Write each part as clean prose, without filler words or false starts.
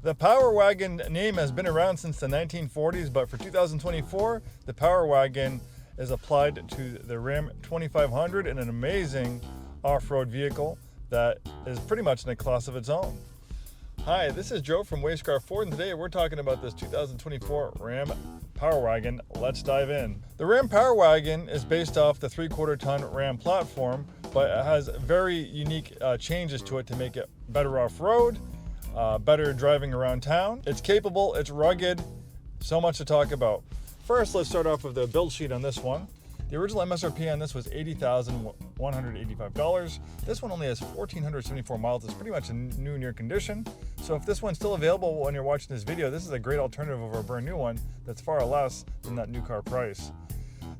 The Power Wagon name has been around since the 1940s, but for 2024, the Power Wagon is applied to the Ram 2500 in an amazing off-road vehicle that is pretty much in a class of its own. Hi, this is Joe from Way Scarff Ford, and today we're talking about this 2024 Ram Power Wagon. Let's dive in. The Ram Power Wagon is based off the 3/4 ton Ram platform, but it has very unique changes to it to make it better off-road, better driving around town. It's capable, it's rugged, so much to talk about. First, let's start off with the build sheet on this one. The original MSRP on this was $80,185. This one only has 1,474 miles. It's pretty much a new near condition. So if this one's still available when you're watching this video, this is a great alternative over a brand new one that's far less than that new car price.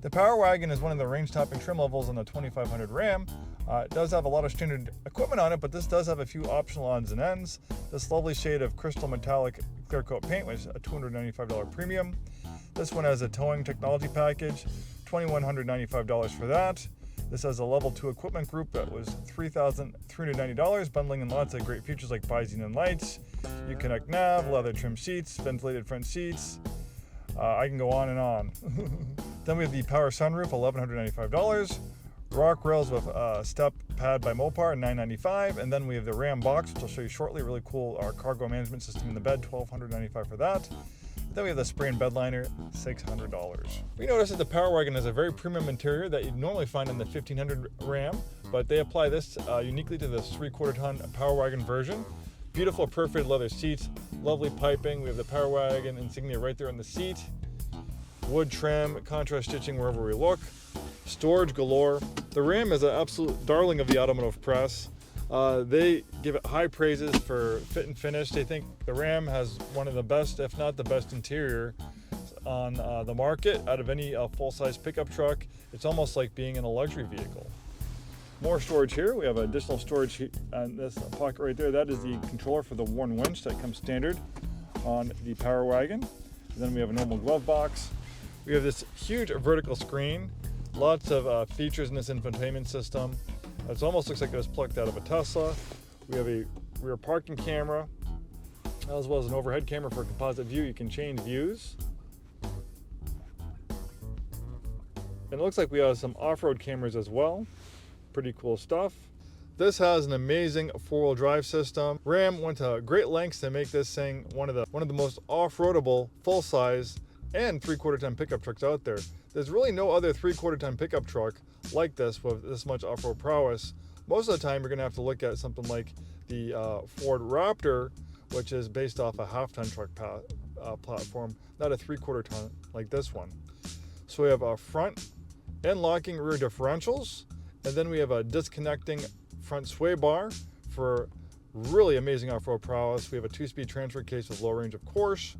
The Power Wagon is one of the range-topping trim levels on the 2500 Ram. It does have a lot of standard equipment on it, but this does have a few optional odds and ends. This lovely shade of Crystal Metallic Clearcoat paint was a $295 premium. This one has a towing technology package, $2,195 for that. This has a level 2 equipment group that was $3,390, bundling in lots of great features like bi-xenon lights, Uconnect nav, leather trim seats, ventilated front seats. I can go on and on. Then we have the power sunroof, $1,195. Rock rails with step pad by Mopar, $995. And then we have the Ram box, which I'll show you shortly. Really cool cargo management system in the bed, $1,295 for that. Then we have the spray and bed liner, $600. We notice that the Power Wagon has a very premium interior that you'd normally find in the 1500 Ram, but they apply this uniquely to this 3/4 ton Power Wagon version. Beautiful perforated leather seats, lovely piping. We have the Power Wagon insignia right there on the seat. Wood trim, contrast stitching wherever we look. Storage galore. The Ram is an absolute darling of the automotive press. They give it high praises for fit and finish. They think the Ram has one of the best, if not the best interior on the market out of any full-size pickup truck. It's almost like being in a luxury vehicle. More storage here. We have additional storage on this pocket right there. That is the controller for the worn winch that comes standard on the Power Wagon. And then we have a normal glove box. We have this huge vertical screen. Lots of features in this infotainment system. It almost looks like it was plucked out of a Tesla. We have a rear parking camera, as well as an overhead camera for a composite view. You can change views. And it looks like we have some off-road cameras as well. Pretty cool stuff. This has an amazing four-wheel drive system. Ram went to great lengths to make this thing one of the most off-roadable, full-size, and 3/4 ton pickup trucks out there. There's really no other 3/4 ton pickup truck like this with this much off-road prowess. Most of the time, you're gonna have to look at something like the Ford Raptor, which is based off a half-ton truck platform, not a 3/4 ton like this one. So we have a front and locking rear differentials, and then we have a disconnecting front sway bar for really amazing off-road prowess. We have a 2-speed transfer case with low range, of course.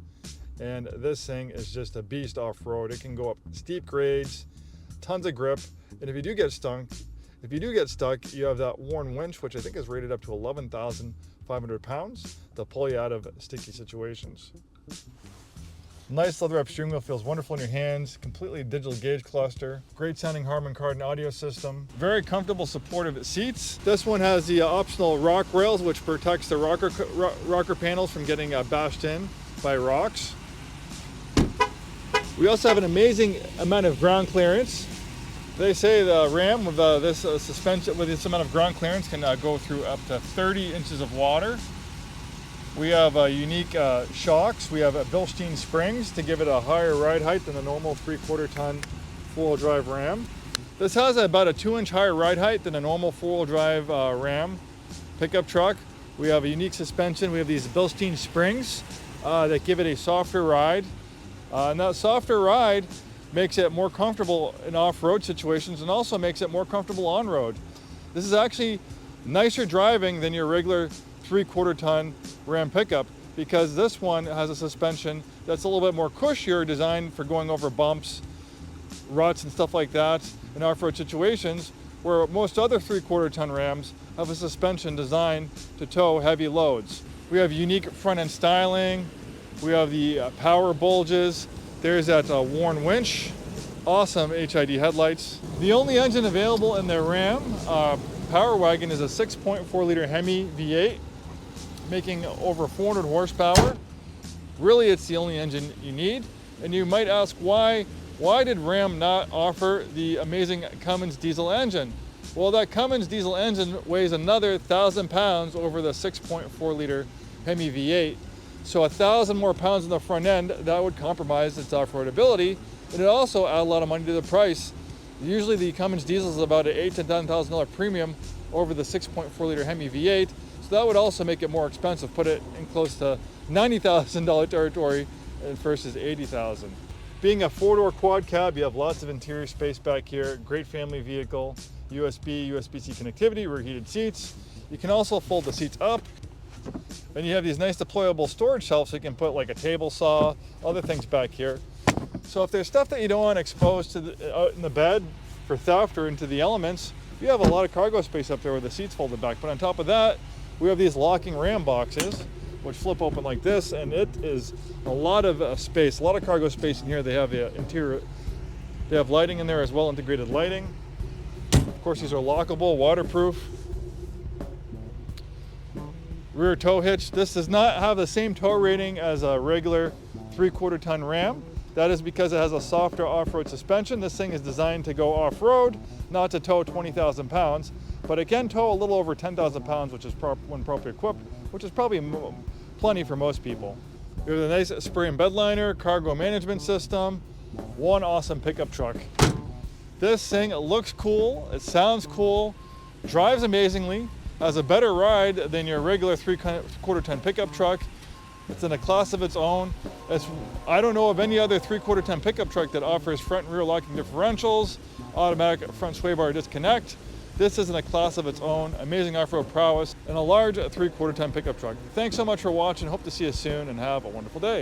And this thing is just a beast off-road. It can go up steep grades, tons of grip, and if you do get stuck, you have that worn winch, which I think is rated up to 11,500 pounds to pull you out of sticky situations. Nice leather-wrapped steering wheel, feels wonderful in your hands. Completely digital gauge cluster. Great sounding Harman Kardon audio system. Very comfortable, supportive seats. This one has the optional rock rails, which protects the rocker panels from getting bashed in by rocks. We also have an amazing amount of ground clearance. They say the Ram with this suspension, with this amount of ground clearance, can go through up to 30 inches of water. We have unique shocks. We have Bilstein springs to give it a higher ride height than a normal 3/4 ton four-wheel drive Ram. This has about a 2-inch higher ride height than a normal four-wheel drive Ram pickup truck. We have a unique suspension. We have these Bilstein springs that give it a softer ride. And that softer ride makes it more comfortable in off-road situations and also makes it more comfortable on-road. This is actually nicer driving than your regular 3/4 ton Ram pickup because this one has a suspension that's a little bit more cushier, designed for going over bumps, ruts and stuff like that in off-road situations, where most other 3/4 ton Rams have a suspension designed to tow heavy loads. We have unique front end styling. We have the power bulges. There's that worn winch. Awesome HID headlights. The only engine available in the Ram Power Wagon is a 6.4 liter Hemi V8. making over 400 horsepower. Really, it's the only engine you need. And you might ask why did Ram not offer the amazing Cummins diesel engine? Well, that Cummins diesel engine weighs another 1,000 pounds over the 6.4 liter Hemi V8. So 1,000 more pounds in the front end, that would compromise its off-roadability. And it also add a lot of money to the price. Usually the Cummins diesel is about an $8,000 to $10,000 premium over the 6.4 liter Hemi V8. So that would also make it more expensive, put it in close to $90,000 territory versus $80,000. Being a four-door quad cab, you have lots of interior space back here, great family vehicle, USB, USB-C connectivity, rear heated seats. You can also fold the seats up. And you have these nice deployable storage shelves so you can put like a table saw, other things back here. So if there's stuff that you don't want exposed to out in the bed for theft or into the elements, you have a lot of cargo space up there with the seats folded back. But on top of that, we have these locking Ram boxes, which flip open like this, and it is a lot of space, a lot of cargo space in here. They have the interior, they have lighting in there as well, integrated lighting. Of course, these are lockable, waterproof. Rear tow hitch. This does not have the same tow rating as a regular 3/4 ton Ram. That is because it has a softer off-road suspension. This thing is designed to go off-road, not to tow 20,000 pounds, but it can tow a little over 10,000 pounds, which is when properly equipped, which is probably plenty for most people. We have a nice spray and bed liner, cargo management system, one awesome pickup truck. This thing looks cool, it sounds cool, drives amazingly, has a better ride than your regular 3/4 ton pickup truck. It's in a class of its own. I don't know of any other 3/4 ton pickup truck that offers front and rear locking differentials, automatic front sway bar disconnect. This is in a class of its own, amazing off-road prowess, and a large 3/4 ton pickup truck. Thanks so much for watching, hope to see you soon, and have a wonderful day.